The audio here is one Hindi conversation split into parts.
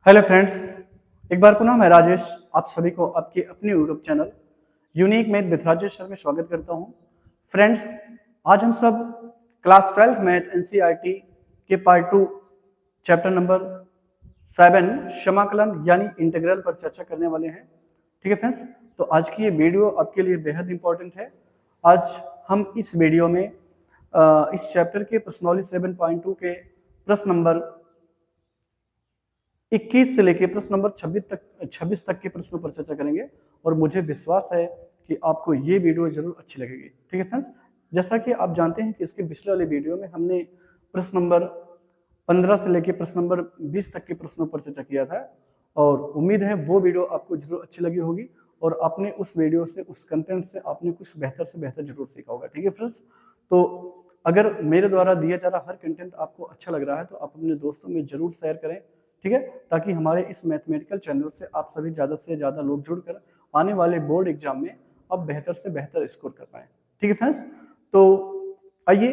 हेलो फ्रेंड्स, एक बार पुनः मैं राजेश आप सभी को आपके अपने YouTube channel unique math with Rajesh sir में स्वागत करता हूं। फ्रेंड्स, आज हम सब क्लास 12 मैथ एनसीईआरटी के पार्ट 2 चैप्टर नंबर 7 समाकलन यानी इंटीग्रल पर चर्चा करने वाले हैं। ठीक है फ्रेंड्स, तो आज की ये वीडियो आपके लिए बेहद इंपॉर्टेंट है। आज हम इस वीडियो में इस चैप्टर के प्रश्नावली 7.2 के प्रश्न नंबर 21 से लेकर प्रश्न नंबर 26 तक के प्रश्नों पर चर्चा करेंगे और मुझे विश्वास है कि आपको ये वीडियो जरूर अच्छी लगेगी। ठीक है फ्रेंड्स, जैसा कि आप जानते हैं कि इसके पिछले वाले वीडियो में हमने प्रश्न नंबर 15 से लेकर प्रश्न नंबर 20 तक के प्रश्नों पर चर्चा किया था और उम्मीद है वो वीडियो आपको जरूर अच्छी लगी होगी और आपने उस वीडियो से, उस कंटेंट से आपने कुछ बेहतर से बेहतर जरूर सीखा होगा। ठीक है फ्रेंड्स, तो अगर मेरे द्वारा दिया जा रहा हर कंटेंट आपको अच्छा लग रहा है तो आप अपने दोस्तों में जरूर शेयर करें। ठीक है, ताकि हमारे इस मैथमेटिकल चैनल से आप सभी ज़्यादा से ज़्यादा लोग जुड़कर आने वाले बोर्ड एग्जाम में अब बेहतर से बेहतर स्कोर कर पाए। ठीक है फ्रेंड्स, तो आइए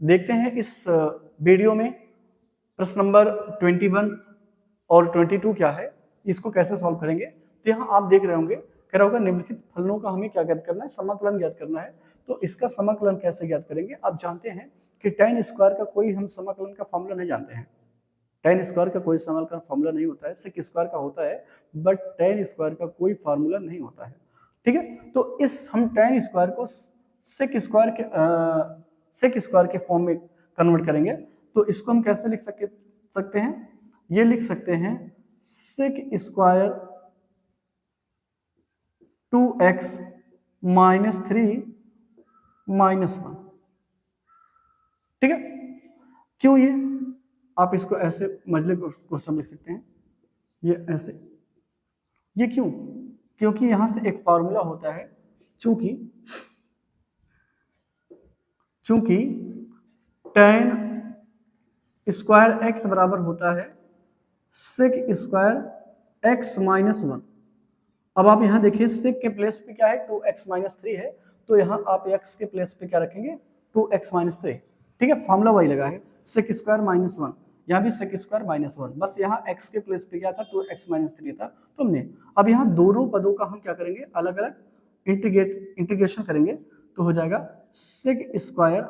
देखते हैं इस वीडियो में प्रश्न नंबर 21 और 22 क्या है, इसको कैसे सॉल्व करेंगे। तो यहाँ आप देख रहे होंगे, कह रहा होगा निम्नलिखित फलनों का हमें क्या ज्ञात करना है, समाकलन ज्ञात करना है। तो इसका समाकलन कैसे ज्ञात करेंगे। आप जानते हैं कि tan स्क्वायर का कोई हम समाकलन का फॉर्मूला नहीं जानते हैं। tan स्क्वायर का कोई समाकलन फॉर्मूला नहीं होता है, sec स्क्वायर का होता है, बट tan स्क्वायर का कोई फार्मूला नहीं होता है। ठीक है, तो इस हम tan स्क्वायर को sec स्क्वायर के फॉर्म में कन्वर्ट करेंगे। तो इसको हम कैसे लिख सकते हैं, ये लिख सकते हैं sec square 2x minus 3 minus 1। ठीक है, क्यों ये आप इसको ऐसे मजले क्वेश्चन लिख सकते हैं, ये ऐसे, ये क्यों, क्योंकि यहां से एक फार्मूला होता है, चूंकि tan स्क्वायर x बराबर होता है sec स्क्वायर x माइनस 1। अब आप यहां देखिए sec के प्लेस पे क्या है, 2x माइनस 3 है, तो यहां आप x के प्लेस पे क्या रखेंगे, 2x माइनस 3। ठीक है, फॉर्मूला वही लगा है, sec स्क्वायर माइनस 1, यहाँ भी sec स्क्वायर माइनस 1, बस यहाँ x के प्लेस पे क्या था, 2x माइनस 3 था। तो हमने अब यहाँ दोनों पदों का हम क्या करेंगे, अलग अलग इंटीग्रेशन करेंगे, तो हो जाएगा sec स्क्वायर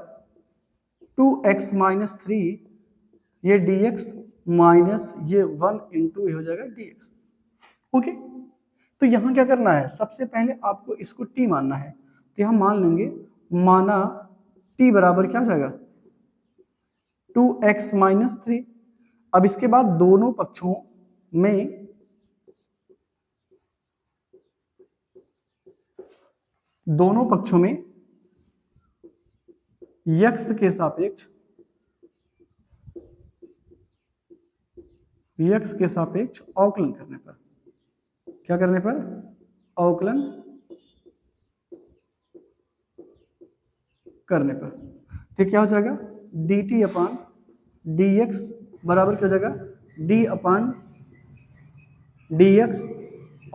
2x माइनस 3 ये dx माइनस ये 1 इंटू हो जाएगा dx। ओके, तो यहां क्या करना है, सबसे पहले आपको इसको t मानना है। तो यहां मान लेंगे, माना t बराबर क्या हो जाएगा, 2x माइनस 3। अब इसके बाद दोनों पक्षों में x के सापेक्ष अवकलन करने पर, क्या करने पर, अवकलन करने पर, तो क्या हो जाएगा, dt अपान dx बराबर क्या हो जाएगा, d upon dx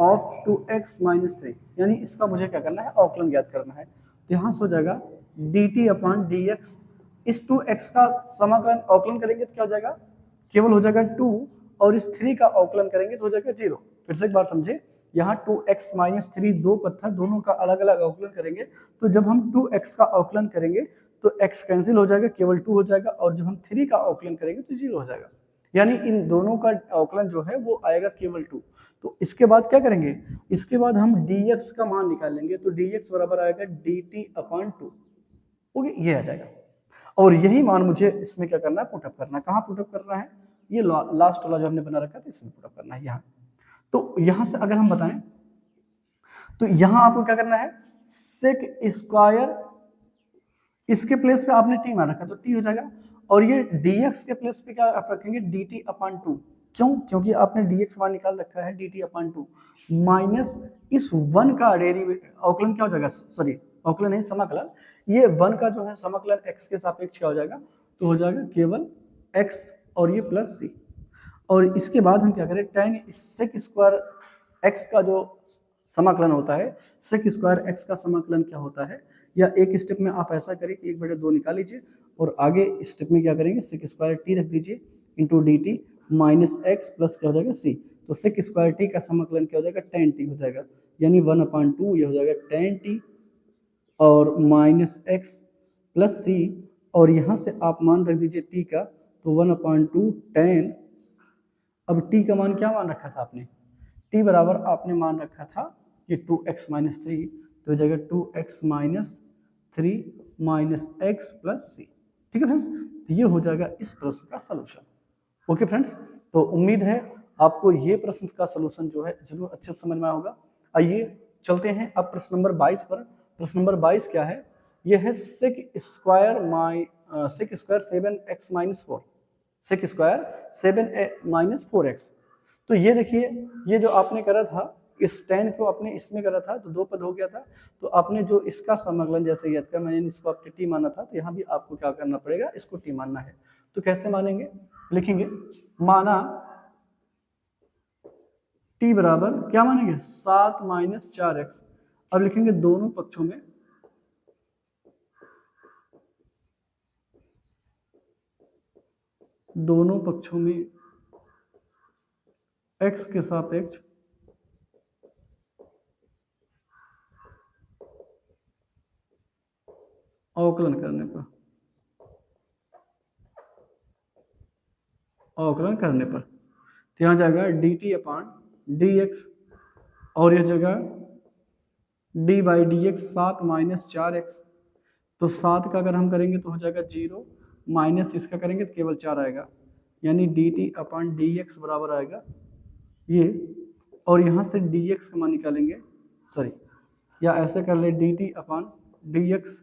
of 2x minus 3। यानी इसका मुझे क्या करना है, अवकलन ज्ञात करना है। तो यहां से हो जाएगा dt अपान dx, इस 2x का समाकलन अवकलन करेंगे तो क्या हो जाएगा, केवल हो जाएगा 2, और इस 3 का अवकलन करेंगे तो हो जाएगा 0। फिर से एक बार समझे, यहाँ 2x माइनस 3 दो पद था, दोनों का अलग अलग अवकलन करेंगे, तो जब हम 2x का अवकलन करेंगे तो x कैंसिल हो जाएगा, केवल 2 हो जाएगा, और जब हम 3 का अवकलन करेंगे तो 0 हो जाएगा। यानी इन दोनों का अवकलन जो है वो आएगा केवल 2। तो इसके बाद क्या करेंगे, इसके बाद हम dx का मान निकालेंगे, तो dx बराबर आएगा dt अपान 2। ओके, ये आ जाएगा, और यही मान मुझे इसमें क्या करना है, पुटअप करना है। कहाँ पुटअप करना है, ये लास्ट वाला जो हमने बना रखा था इसमें पुटअप करना है यहाँ। तो यहां से अगर हम बताएं तो यहां आपको क्या करना है, sec स्क्वायर, इसके प्लेस पे आपने t मान रखा तो t हो जाएगा, और ये dx के प्लेस पे क्या आप रखेंगे, dt अपान 2। क्यों, क्योंकि आपने dx मान निकाल रखा है dt अपान 2 माइनस इस 1 का अवकलन क्या हो जाएगा, सॉरी अवकलन नहीं समाकलन, ये 1 का जो है समाकलन x के सापेक्ष क्या हो जाएगा, तो हो जाएगा केवल x और ये प्लस c। और इसके बाद हम क्या करें, tan sec स्क्वायर x का जो समाकलन होता है, sec स्क्वायर x का समाकलन क्या होता है, या एक स्टेप में आप ऐसा करें कि 1/2 निकाल लीजिए और आगे स्टेप में क्या करेंगे, sec स्क्वायर t रख दीजिए into dt, minus X plus क्या हो जाएगा सी। तो सेक स्क्वायर टी का समाकलन क्या हो जाएगा, टेन टी हो जाएगा, यानी 1/2 ये हो जाएगा टेन टी और माइनस एक्स प्लस सी, और यहाँ से आप मान रख दीजिए टी का, तो 1/2 टेन। अब टी का मान क्या मान रखा था आपने, टी बराबर आपने मान रखा था ये 2x माइनस थ्री, तो जगह 2x minus three minus X plus C. ठीक है फ्रेंड्स, तो ये हो जाएगा इस प्रश्न का सलूशन। ओके फ्रेंड्स, तो उम्मीद है आपको ये प्रश्न का सलूशन जो है जरूर अच्छे से समझ में आया होगा। आइए चलते हैं अब प्रश्न नंबर 22 पर। प्रश्न नंबर 22 क्या है, ये है sec square 7x minus 4, sec square 7 minus 4x। तो ये देखिए, ये जो आपने करा था इस टेन को आपने इसमें करा था तो दो पद हो गया था, तो आपने जो इसका समाकलन जैसे याद कर, मैंने इसको आपने टी माना था, तो यहाँ भी आपको क्या करना पड़ेगा, इसको टी मानना है। तो कैसे मानेंगे, लिखेंगे माना टी बराबर क्या मानेंगे 7 माइनस 4x। अब लिखेंगे दोनों पक्षों में x के सापेक्ष अवकलन करने पर, तो यहाँ जाएगा dt अपान dx, और यह जगह d by D x 7 minus 4x। तो 7 का अगर हम करेंगे तो हो जाएगा 0, माइनस इसका करेंगे तो केवल 4 आएगा, यानी dt अपान dx बराबर आएगा ये, और यहाँ से dx का मान निकालेंगे, सॉरी या ऐसे कर ले dt अपान dx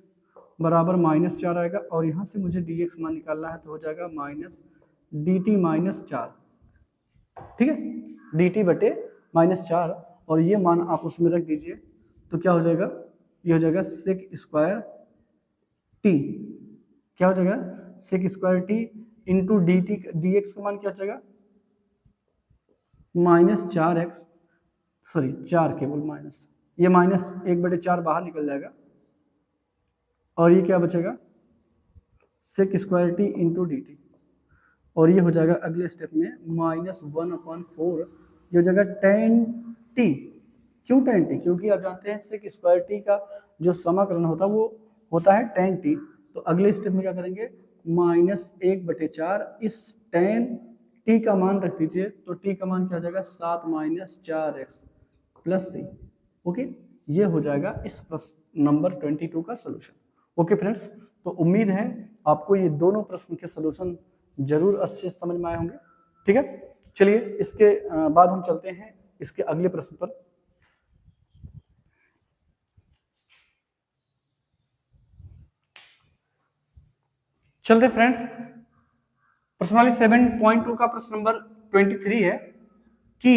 बराबर माइनस 4 आएगा, और यहाँ से मुझे dx मान निकालना है तो हो जाएगा माइनस dt माइनस 4। ठीक है, dt बटे माइनस 4, और ये मान आप उसमें रख दीजिए, तो क्या हो जाएगा, ये हो जाएगा सेक स्क्वायर टी, क्या हो जाएगा sec square t into d t, d x का मान क्या हो जाएगा माइनस 4x, सॉरी 4 केवल माइनस, ये माइनस 1/4 बाहर निकल जाएगा, और ये क्या बचेगा sec square t into d t, और ये हो जाएगा अगले स्टेप में माइनस 1/4, ये हो जाएगा टेन टी। क्यों टेन टी, क्योंकि आप जानते हैं सेक स्क्वायर टी का जो समाकलन होता है वो होता है टेन टी। तो अगले स्टेप में क्या करेंगे, माइनस 1/4, इस टेन टी का मान रख दीजिए, तो टी का मान क्या हो जाएगा 7 माइनस 4x प्लस सी। ओके, ये हो जाएगा इस प्रश्न नंबर 22 का सलूशन। ओके फ्रेंड्स, तो उम्मीद है आपको ये दोनों प्रश्न के सलूशन जरूर अच्छे से समझ में आए होंगे। ठीक है, चलिए इसके बाद हम चलते हैं इसके अगले प्रश्न पर। चलते फ्रेंड्स, प्रश्नावली 7.2 का प्रश्न नंबर 23 है कि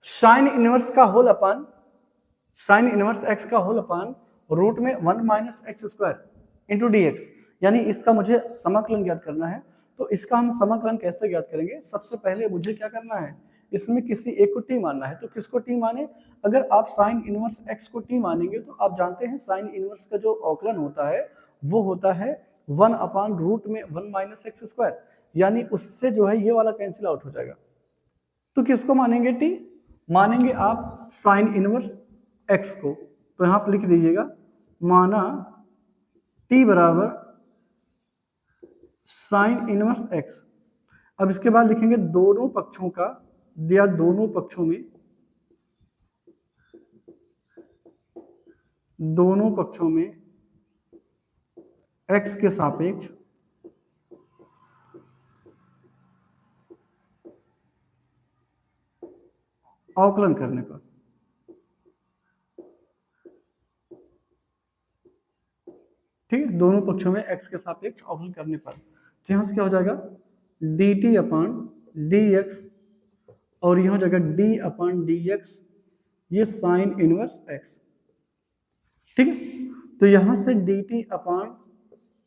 साइन इनवर्स का whole upon sine inverse x का होल अपान रूट में 1 minus x square into d x, यानी इसका मुझे समाकलन ज्ञात करना है। तो इसका हम समाकलन कैसे ज्ञात करेंगे, सबसे पहले मुझे क्या करना है, इसमें किसी एक को टी मानना है। तो किसको टी माने, अगर आप साइन इनवर्स x को टी मानेंगे तो आप जानते हैं साइन इनवर्स का जो अवकलन होता है वो होता है 1/रूट में 1 माइनस एक्स स्क्वायर, यानी उससे जो है ये वाला कैंसिल आउट हो जाएगा। तो किसको मानेंगे टी, मानेंगे आप साइन इनवर्स x को। तो यहां पर लिख दीजिएगा माना t बराबर साइन इनवर्स x। अब इसके बाद लिखेंगे दोनों पक्षों का, दिया दोनों पक्षों में x के सापेक्ष अवकलन करने पर। ठीक है, दोनों पक्षों में x के सापेक्ष अवकलन करने पर, तो यहां से क्या हो जाएगा dt अपान dx, और यहां हो जाएगा d अपान dx, ये साइन इनवर्स x। ठीक है, तो यहां से dt अपान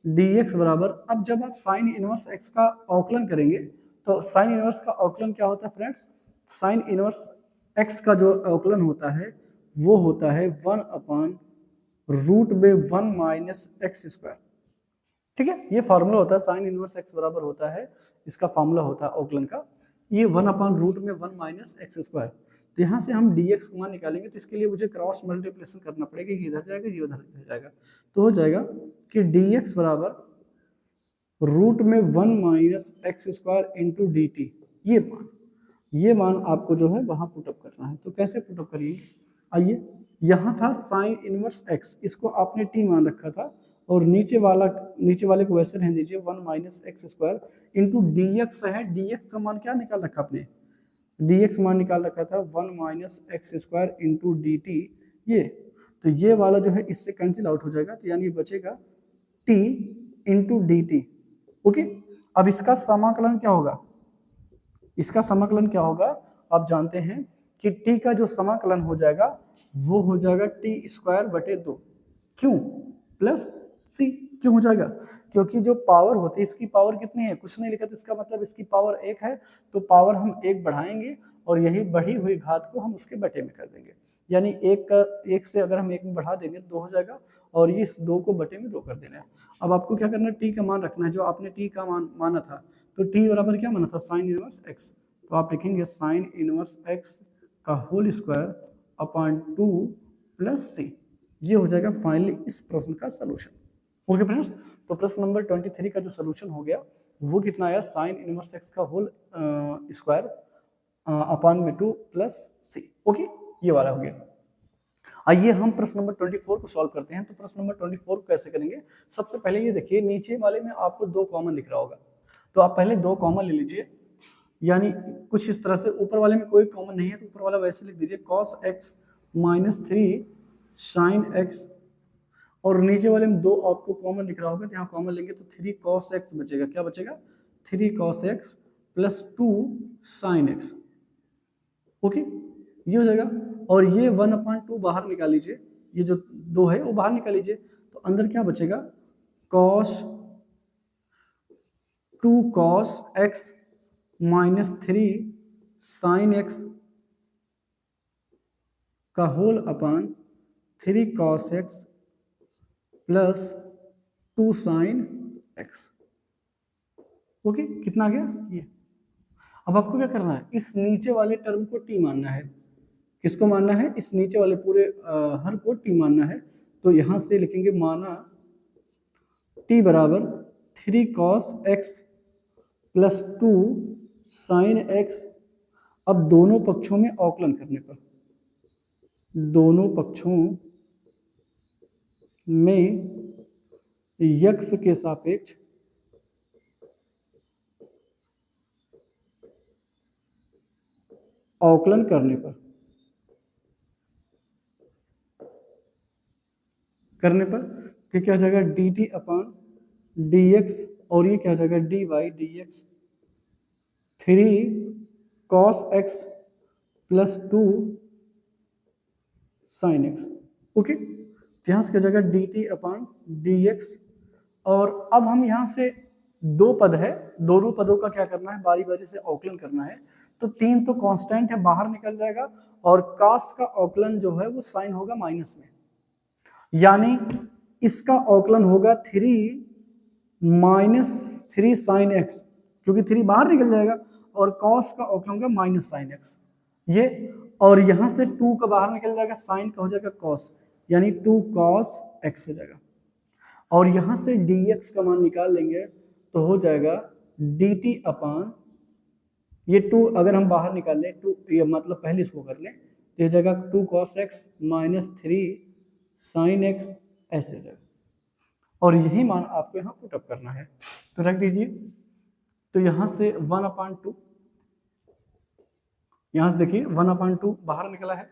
dx बराबर, अब जब आप साइन इनवर्स x का अवकलन करेंगे तो साइन इनवर्स का अवकलन क्या होता है फ्रेंड्स, साइन इनवर्स x का जो अवकलन होता है वो होता है 1/रूट में 1 माइनस एक्स स्क्वायर। ठीक है, ये फॉर्मूला होता है, साइन इनवर्स x बराबर होता है इसका फॉर्मूला होता है अवकलन का, ये 1/रूट में 1 माइनस एक्स स्क्वायर। तो यहाँ से हम dx का मान निकालेंगे, तो इसके लिए मुझे क्रॉस मल्टीप्लिकेशन करना पड़ेगा, ये इधर जाएगा ये उधर जाएगा, तो हो जाएगा कि dx बराबर रूट में 1 minus x square into d T. ये मान आपको जो है वहां पुटअप करना है। तो कैसे पुटअप करिए, आइए, यहाँ था साइन इनवर्स एक्स, इसको आपने टी मान रखा था, और नीचे वाले को वैसे रहने दीजिए 1 minus x square into d x है। dx का मान क्या निकाल रखा आपने, dx मान निकाल रखा था 1 minus x square into d T. ये तो ये वाला जो है इससे कैंसिल आउट हो जाएगा, तो यानी बचेगा t into d T. Okay, अब इसका समाकलन क्या होगा, इसका समाकलन क्या होगा, आप जानते हैं कि t का जो समाकलन हो जाएगा वो हो जाएगा टी स्क्वायर बटे 2, क्यों, प्लस सी। क्यों हो जाएगा, क्योंकि जो पावर होती है, इसकी पावर कितनी है, कुछ नहीं लिखा, तो इसका मतलब इसकी पावर 1 है, तो पावर हम 1 बढ़ाएंगे और यही बढ़ी हुई घात को हम उसके बटे में कर देंगे, यानी 1 से अगर हम 1 में बढ़ा देंगे तो 2 हो जाएगा, और ये इस 2 को बटे में 2 कर देना है। अब आपको क्या करना है, टी का मान रखना है, जो आपने टी का मान माना था, तो टी बराबर क्या माना था, साइन इनवर्स एक्स, तो आप लिखेंगे साइन इनवर्स एक्स का होल स्क्वायर अपॉन 2 प्लस सी। ये हो जाएगा फाइनली इस प्रश्न का सलूशन। ओके फ्रेंड्स, तो प्रश्न नंबर 23 का जो सलूशन हो गया वो कितना आया, साइन इनवर्स एक्स का होल स्क्वायर अपॉन में 2 प्लस सी। ओके, ये वाला हो गया। आइए हम प्रश्न नंबर 24 को सॉल्व करते हैं। तो प्रश्न नंबर 24 को कैसे करेंगे, सबसे पहले ये देखिए, नीचे वाले में आपको 2 कॉमन दिख रहा होगा, तो आप पहले 2 कॉमन ले लीजिए, यानी कुछ इस तरह से। ऊपर वाले में कोई कॉमन नहीं है तो ऊपर वाला वैसे लिख दीजिए cos x minus 3 sine x, और नीचे वाले में 2 आपको कॉमन दिख रहा होगा, तो यहाँ कॉमन लेंगे तो 3 cos x बचेगा, क्या बचेगा, 3 cos x plus 2 sine x। Okay, ये हो जाएगा, और ये 1/2 बाहर निकाल लीजिए, ये जो 2 है वो बाहर निकाल लीजिए, तो अंदर क्या बचेगा, two cos x minus 3 sine x का whole upon 3 cos x plus 2 sine x। Okay, कितना आ गया ये। अब आपको क्या करना है, इस नीचे वाले टर्म को t मानना है। किसको मानना है, इस नीचे वाले पूरे हर को t मानना है। तो यहां से लिखेंगे माना t बराबर 3 cos x plus 2 sine x। अब दोनों पक्षों में अवकलन करने पर, दोनों पक्षों में x के सापेक्ष अवकलन करने पर तो क्या हो जाएगा, dt अपॉन dx, और ये क्या हो जाएगा, dy dx 3 cos x plus 2 sine x। Okay, यहाँ से क्या हो जाएगा dt अपॉन dx, और अब हम यहाँ से 2 पद है, दोनों पदों का क्या करना है, बारी बारी से अवकलन करना है। तो 3 तो कांस्टेंट है, बाहर निकल जाएगा, और cos का अवकलन जो है वो साइन होगा माइनस में, यानी इसका अवकलन होगा 3 माइनस 3 साइन एक्स, क्योंकि 3 बाहर निकल जाएगा, और cos का अवकलन होगा माइनस साइन एक्स ये, और यहां से 2 का बाहर निकल जाएगा, साइन का हो जाएगा cos, यानी 2 cos x हो जाएगा, और यहां से dx का मान निकाल लेंगे तो हो जाएगा dt अपॉन ये 2 अगर हम बाहर निकाल लें, 2 ये मतलब पहले इसको कर लें, तो ये जाएगा 2 cos x minus 3 sine x, ऐसे हो जाएगा, और यही मान आपको यहाँ पुटअप करना है। तो रख दीजिए, तो यहाँ से 1/2, यहाँ से देखिए 1/2 बाहर निकला है,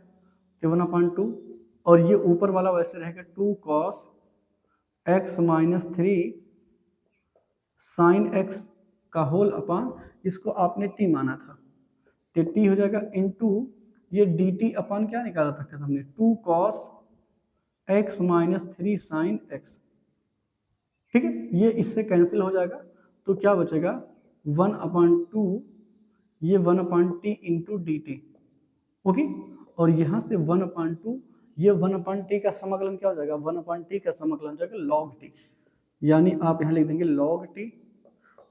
तो 1/2, और ये ऊपर वाला वैसे रहेगा 2 cos x minus 3 sine x का होल अपॉन, इसको आपने t माना था, तो t हो जाएगा इनटू ये dt अपॉन क्या निकाला था हमने, 2 cos x minus 3 sine x। ठीक है, ये इससे कैंसिल हो जाएगा, तो क्या बचेगा 1/2, ये 1/t into d T. Okay, और यहां से 1/2, ये 1/t का समाकलन क्या हो जाएगा, 1/t का समाकलन हो जाएगा log t, यानी आप यहां लिख देंगे log t,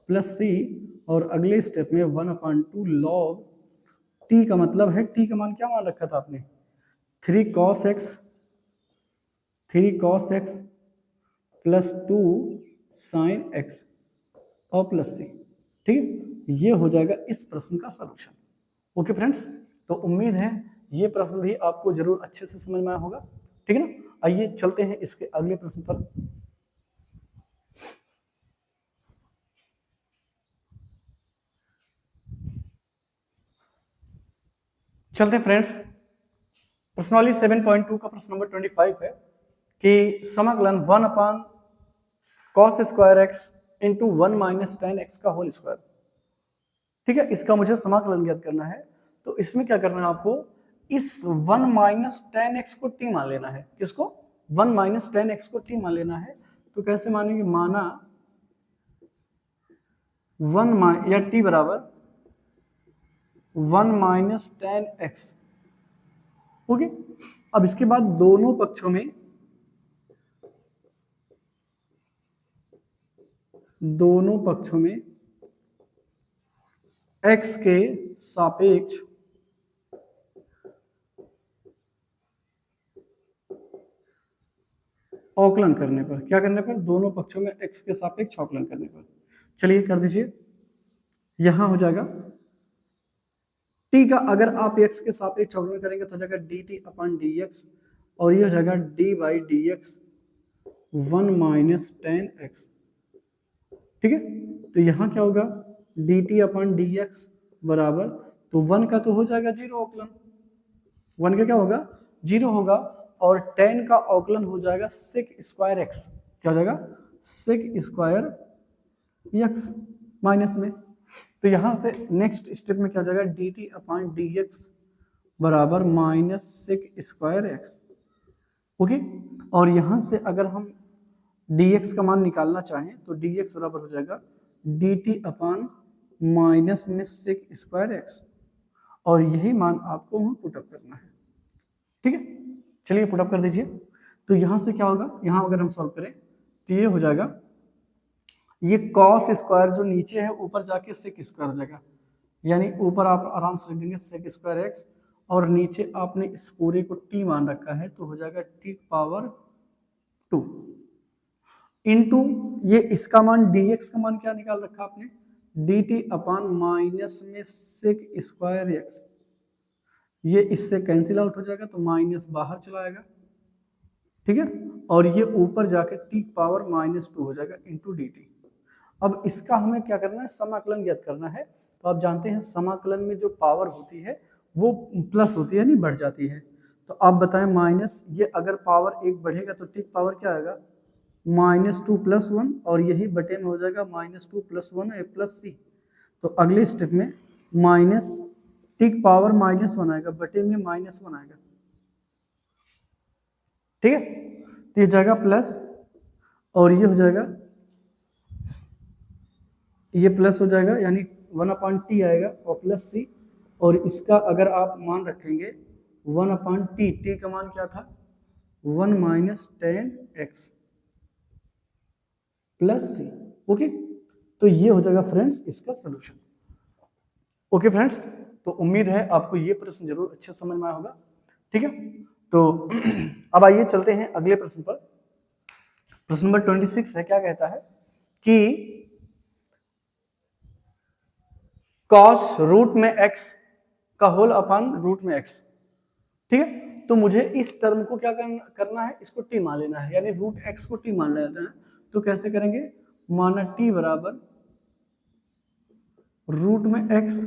प्लस सी, और अगले स्टेप में 1/2 लॉग टी का मतलब है, टी का मान क्या मान रखा था आपने, 3 cos x plus 2 sin x और प्लस सी। ठीक है, ये हो जाएगा इस प्रश्न का सॉल्यूशन। ओके फ्रेंड्स, तो उम्मीद है ये प्रश्न भी आपको जरूर अच्छे से समझ में आया होगा। ठीक है ना, आइए चलते हैं इसके अगले प्रश्न पर। चलते फ्रेंड्स, प्रश्नावली 7.2 का प्रश्न नंबर 25 है कि समाकलन 1/cos square x into 1 minus ten x का होल स्क्वायर। ठीक है, इसका मुझे समाकलन ज्ञात करना है। तो इसमें क्या करना है आपको, इस 1 माइनस टेन एक्स को टी मान लेना है। किसको, 1 माइनस टेन एक्स को टी मान लेना है। तो कैसे मानेंगे, माना 1 या टी बराबर 1 माइनस टेन एक्स। ओके, अब इसके बाद दोनों पक्षों में x के सापेक्ष अवकलन करने पर, क्या करने पर, दोनों पक्षों में x के सापेक्ष अवकलन करने पर। चलिए कर दीजिए, यहां हो जाएगा t का, अगर आप x के सापेक्ष अवकलन करेंगे तो हो जाएगा dt/dx, और ये हो जाएगा d/dx 1 माइनस टेन एक्स। ठीक है, तो यहां क्या होगा, dt/dx बराबर, तो 1 का तो हो जाएगा 0 अवकलन, 1 का क्या होगा, 0 होगा, और 10 का अवकलन हो जाएगा sec स्क्वायर एक्स। क्या हो जाएगा, sec स्क्वायर एक्स माइनस में। तो यहां से नेक्स्ट स्टेप में क्या हो जाएगा, dt/dx बराबर minus sec square x. Okay, और यहां से अगर हम dx का मान निकालना चाहें तो dx बराबर हो जाएगा dt/ माइनस में सेक स्क्वायर एक्स, और यही मान आपको वहां पुटअप करना है। ठीक है, चलिए पुटअप कर दीजिए। तो यहां से क्या होगा, यहां अगर हम सॉल्व करें तो ये हो जाएगा, ये कॉस स्क्वायर जो नीचे है ऊपर जाके सेक स्क्वायर हो जाएगा, यानी ऊपर आप आराम से लिख देंगे सेक स्क्वायर एक्स, और नीचे आपने इस पूरे को टी मान रखा है तो हो जाएगा t/2 इंटू ये इसका मान dx का मान क्या निकाल रखा आपने, dt/ माइनस में सेक स्क्वायर एक्स। ये इससे कैंसिल आउट हो जाएगा तो माइनस बाहर चला आएगा। ठीक है, और ये ऊपर जाके t/-2 हो जाएगा इंटू dt। अब इसका हमें क्या करना है, समाकलन ज्ञात करना है। तो आप जानते हैं समाकलन में जो पावर होती है वो प्लस होती है, नहीं बढ़ जाती है। तो आप बताएं, माइनस, ये अगर पावर एक बढ़ेगा तो टी पावर क्या आएगा, -2 + 1, और यही बटे में हो जाएगा -2 + 1 प्लस सी। तो अगले स्टेप में माइनस टी पावर -1 आएगा, बटे में -1 आएगा। ठीक है, तो ये जाएगा प्लस, और ये हो जाएगा, ये प्लस हो जाएगा, यानी 1/t आएगा और प्लस सी, और इसका अगर आप मान रखेंगे 1/t, t का मान क्या था, 1 माइनस टेन एक्स प्लस सी। ओके, तो ये हो जाएगा फ्रेंड्स इसका सोल्यूशन। ओके फ्रेंड्स, तो उम्मीद है आपको ये प्रश्न जरूर अच्छे समझ में आया होगा। ठीक है, तो अब आइए चलते हैं अगले प्रश्न पर। प्रश्न नंबर 26 है, क्या कहता है कि cos रूट में x का होल अपॉन रूट में x। ठीक है, तो मुझे इस टर्म को क्या करना है, इसको t मान लेना है, यानी रूट x को t मान लेना है। तो कैसे करेंगे, माना t बराबर रूट में x।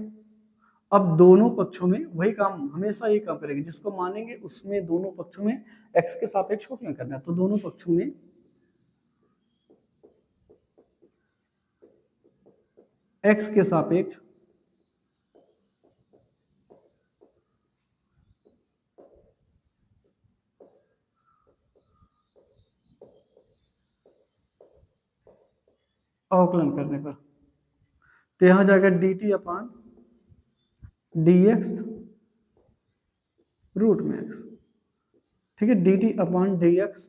अब दोनों पक्षों में वही काम, हमेशा ये काम करेंगे, जिसको मानेंगे उसमें दोनों पक्षों में x के सापेक्ष अवकलन करना है। तो दोनों पक्षों में x के सापेक्ष अवकलन करने पर, तो यहां जाएगा dt/dx रूट में x। ठीक है, dt/dx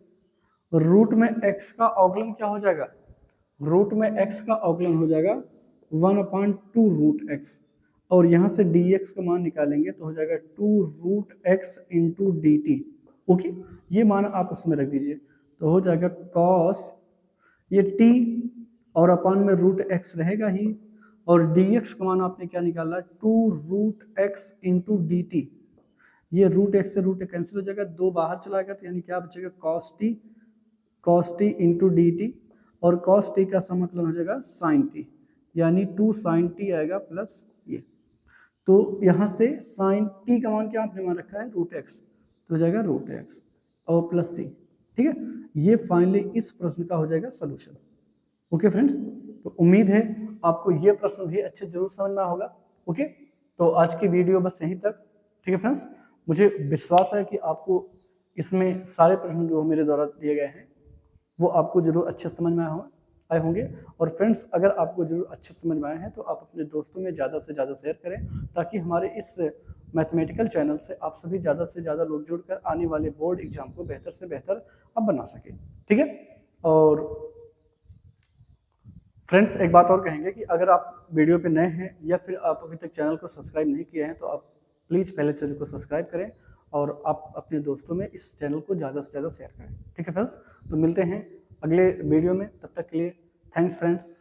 रूट में x का अवकलन क्या हो जाएगा, रूट में x का अवकलन हो जाएगा 1/2√x, और यहाँ से dx का मान निकालेंगे तो हो जाएगा 2√x into d T. Okay, ये मान आप उसमें रख दीजिए, तो हो जाएगा cos, ये t और अपान में √x रहेगा ही, और dx का मान आपने क्या निकाला, 2√x इंटू डी टी। ये √x से √x कैंसिल हो जाएगा, 2 बाहर चला गया, तो यानी क्या बचेगा, cos t into d t, और cos t का समाकलन हो जाएगा sin t, यानी 2 sin t आएगा प्लस ये। तो यहाँ से sin t का मान क्या आपने मान रखा है, √x, तो हो जाएगा √x और प्लस c। ठीक है, ये फाइनली इस प्रश्न का हो जाएगा सोल्यूशन। ओके फ्रेंड्स, तो उम्मीद है आपको ये प्रश्न भी अच्छे जरूर समझ में होगा। ओके, तो आज की वीडियो बस यहीं तक। ठीक है फ्रेंड्स, मुझे विश्वास है कि आपको इसमें सारे प्रश्न जो मेरे द्वारा दिए गए हैं वो आपको जरूर अच्छे समझ में आए होंगे। और फ्रेंड्स, अगर आपको जरूर अच्छे समझ में आए हैं तो आप अपने दोस्तों में ज़्यादा से ज़्यादा शेयर करें, ताकि हमारे इस मैथमेटिकल चैनल से आप सभी ज़्यादा से ज़्यादा लोग जुड़कर आने वाले बोर्ड एग्जाम को बेहतर से बेहतर आप बना सकें। ठीक है, और फ्रेंड्स एक बात और कहेंगे कि अगर आप वीडियो पे नए हैं या फिर आप अभी तक चैनल को सब्सक्राइब नहीं किए हैं, तो आप प्लीज़ पहले चैनल को सब्सक्राइब करें और आप अपने दोस्तों में इस चैनल को ज़्यादा से ज़्यादा शेयर करें। ठीक है फ्रेंड्स, तो मिलते हैं अगले वीडियो में, तब तक के लिए थैंक्स फ्रेंड्स।